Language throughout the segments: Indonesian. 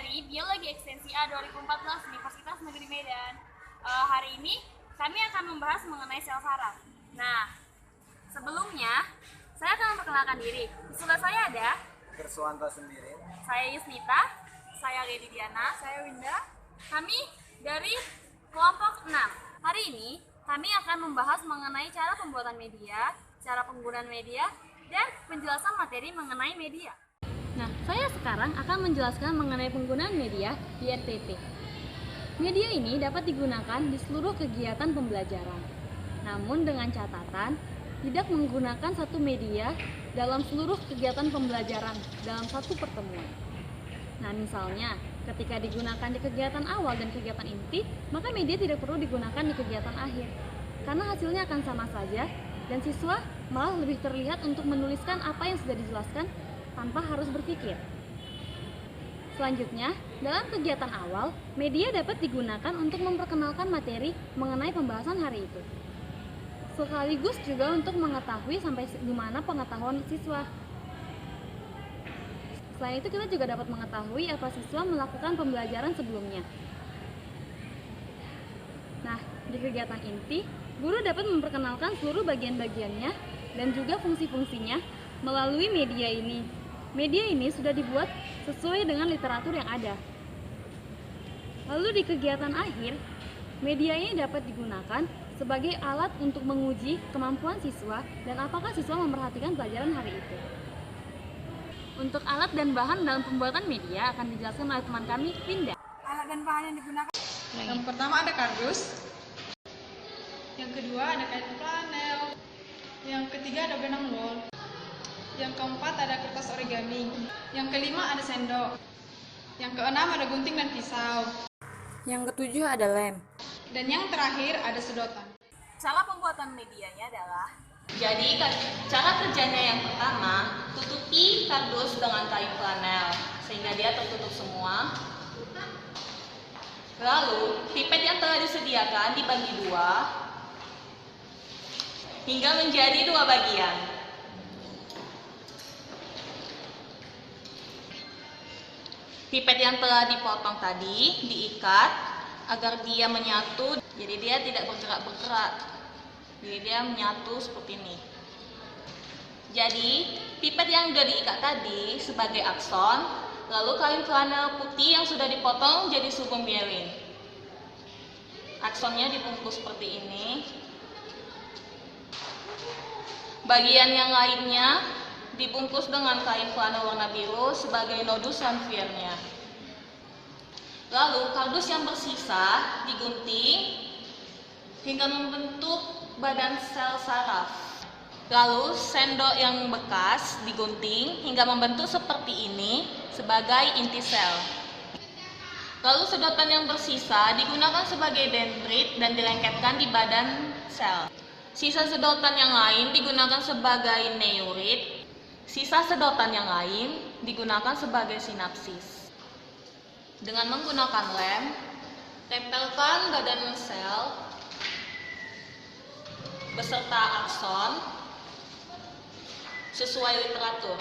dari Biologi Ekstensi A 2014 Universitas Negeri Medan. Hari ini kami akan membahas mengenai sel saraf. Nah, sebelumnya saya akan memperkenalkan diri. Di sebelah saya ada Kerswanto sendiri. saya Yusnita, saya Lady Diana, saya Winda. Kami dari kelompok 6. Hari ini kami akan membahas mengenai cara pembuatan media, cara penggunaan media, dan penjelasan materi mengenai media. Nah, saya sekarang akan menjelaskan mengenai penggunaan media di RTT. Media ini dapat digunakan di seluruh kegiatan pembelajaran. Namun dengan catatan, tidak menggunakan satu media dalam seluruh kegiatan pembelajaran dalam satu pertemuan. Nah, misalnya, ketika digunakan di kegiatan awal dan kegiatan inti, maka media tidak perlu digunakan di kegiatan akhir. Karena hasilnya akan sama saja, dan siswa malah lebih terlihat untuk menuliskan apa yang sudah dijelaskan tanpa harus berpikir. Selanjutnya, dalam kegiatan awal, media dapat digunakan untuk memperkenalkan materi mengenai pembahasan hari itu. Sekaligus juga untuk mengetahui sampai di mana pengetahuan siswa. Selain itu, kita juga dapat mengetahui apa siswa melakukan pembelajaran sebelumnya. Nah, di kegiatan inti, guru dapat memperkenalkan seluruh bagian-bagiannya dan juga fungsi-fungsinya melalui media ini. Media ini sudah dibuat sesuai dengan literatur yang ada. Lalu di kegiatan akhir, media ini dapat digunakan sebagai alat untuk menguji kemampuan siswa dan apakah siswa memperhatikan pelajaran hari itu. Untuk alat dan bahan dalam pembuatan media akan dijelaskan oleh teman kami, Winda. Alat dan bahan yang digunakan. Yang pertama ada kardus. Yang kedua ada kain flanel. Yang ketiga ada benang wol. Yang keempat ada kertas origami. Yang kelima ada sendok. Yang keenam ada gunting dan pisau. Yang ketujuh ada lem. Dan yang terakhir ada sedotan. Cara pembuatan medianya adalah Jadi cara kerjanya yang pertama, tutupi kardus dengan kain flanel sehingga dia tertutup semua. Lalu pipet yang telah disediakan dibagi dua hingga menjadi dua bagian. Pipet yang telah dipotong tadi diikat agar dia menyatu, jadi dia tidak bergerak-bergerak. Jadi dia menyatu seperti ini. Jadi pipet yang sudah diikat tadi sebagai akson, lalu kain flanel putih yang sudah dipotong jadi subung miring. Aksonnya dibungkus seperti ini. Bagian yang lainnya dibungkus dengan kain flanel warna biru sebagai nodus lanfirnya. Lalu kardus yang bersisa digunting hingga membentuk badan sel saraf. Lalu sendok yang bekas digunting hingga membentuk seperti ini sebagai inti sel. Lalu sedotan yang bersisa digunakan sebagai dendrit dan dilengketkan di badan sel. Sisa sedotan yang lain digunakan sebagai neurit. Sisa sedotan yang lain digunakan sebagai sinapsis. Dengan menggunakan lem, tempelkan badan sel beserta akson sesuai literatur.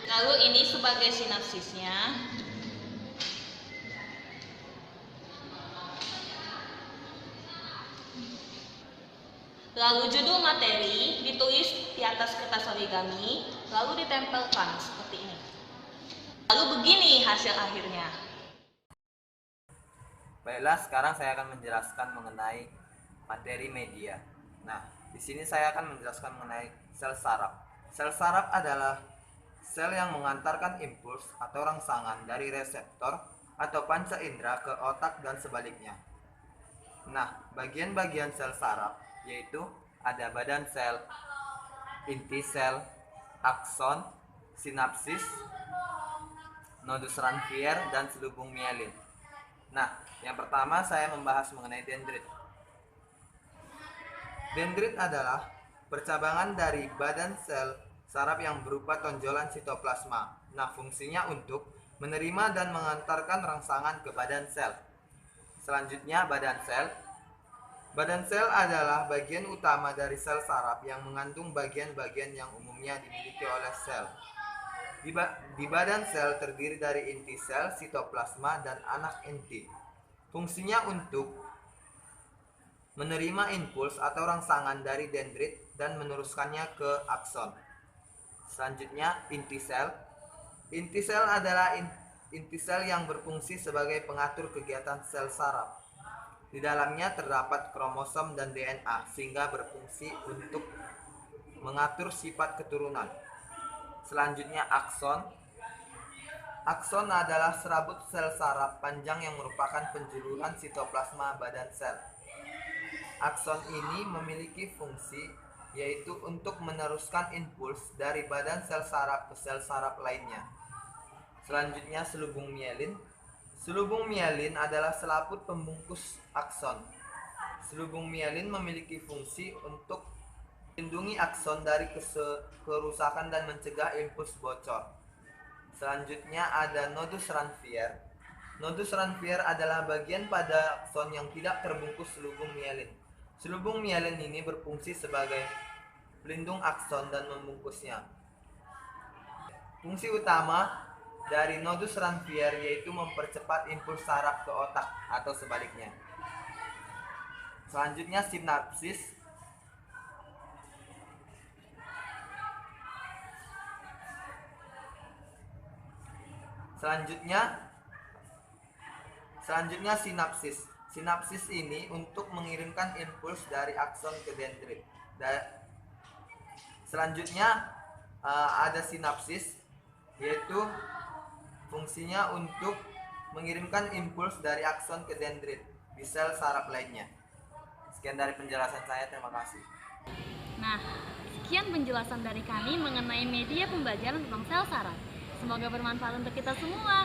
Lalu ini sebagai sinapsisnya. Lalu judul materi ditulis di atas kertas origami, lalu ditempelkan seperti ini. Lalu begini hasil akhirnya. Baiklah, sekarang saya akan menjelaskan mengenai materi media. Nah, di sini saya akan menjelaskan mengenai sel saraf. Sel saraf adalah sel yang mengantarkan impuls atau rangsangan dari reseptor atau panca indera ke otak dan sebaliknya. Nah, bagian-bagian sel saraf yaitu ada badan sel, inti sel, akson, sinapsis, nodus Ranvier, dan selubung mielin. Nah, yang pertama saya membahas mengenai dendrit. Dendrit adalah percabangan dari badan sel saraf yang berupa tonjolan sitoplasma. Nah, fungsinya untuk menerima dan mengantarkan rangsangan ke badan sel. Selanjutnya badan sel. Badan sel adalah bagian utama dari sel saraf yang mengandung bagian-bagian yang umumnya dimiliki oleh sel. Di badan sel terdiri dari inti sel, sitoplasma, dan anak inti. Fungsinya untuk menerima impuls atau rangsangan dari dendrit dan meneruskannya ke akson. Selanjutnya, inti sel. Inti sel adalah inti sel yang berfungsi sebagai pengatur kegiatan sel saraf. Di dalamnya terdapat kromosom dan DNA sehingga berfungsi untuk mengatur sifat keturunan. Selanjutnya, akson. Akson adalah serabut sel saraf panjang yang merupakan penjuluhan sitoplasma badan sel. Akson ini memiliki fungsi yaitu untuk meneruskan impuls dari badan sel saraf ke sel saraf lainnya. Selanjutnya, selubung mielin. Selubung mielin adalah selaput pembungkus akson. Selubung mielin memiliki fungsi untuk melindungi akson dari kerusakan dan mencegah impuls bocor. Selanjutnya ada nodus Ranvier. Nodus Ranvier adalah bagian pada akson yang tidak terbungkus selubung mielin. Selubung mielin ini berfungsi sebagai pelindung akson dan membungkusnya. Fungsi utama dari nodus Ranvier yaitu mempercepat impuls saraf ke otak atau sebaliknya. Selanjutnya, sinapsis. Selanjutnya sinapsis. Sinapsis ini untuk mengirimkan impuls dari akson ke dendrit. Selanjutnya ada sinapsis, yaitu fungsinya untuk mengirimkan impuls dari akson ke dendrit di sel saraf lainnya. Sekian dari penjelasan saya, terima kasih. Nah, sekian penjelasan dari kami mengenai media pembelajaran tentang sel saraf. Semoga bermanfaat untuk kita semua.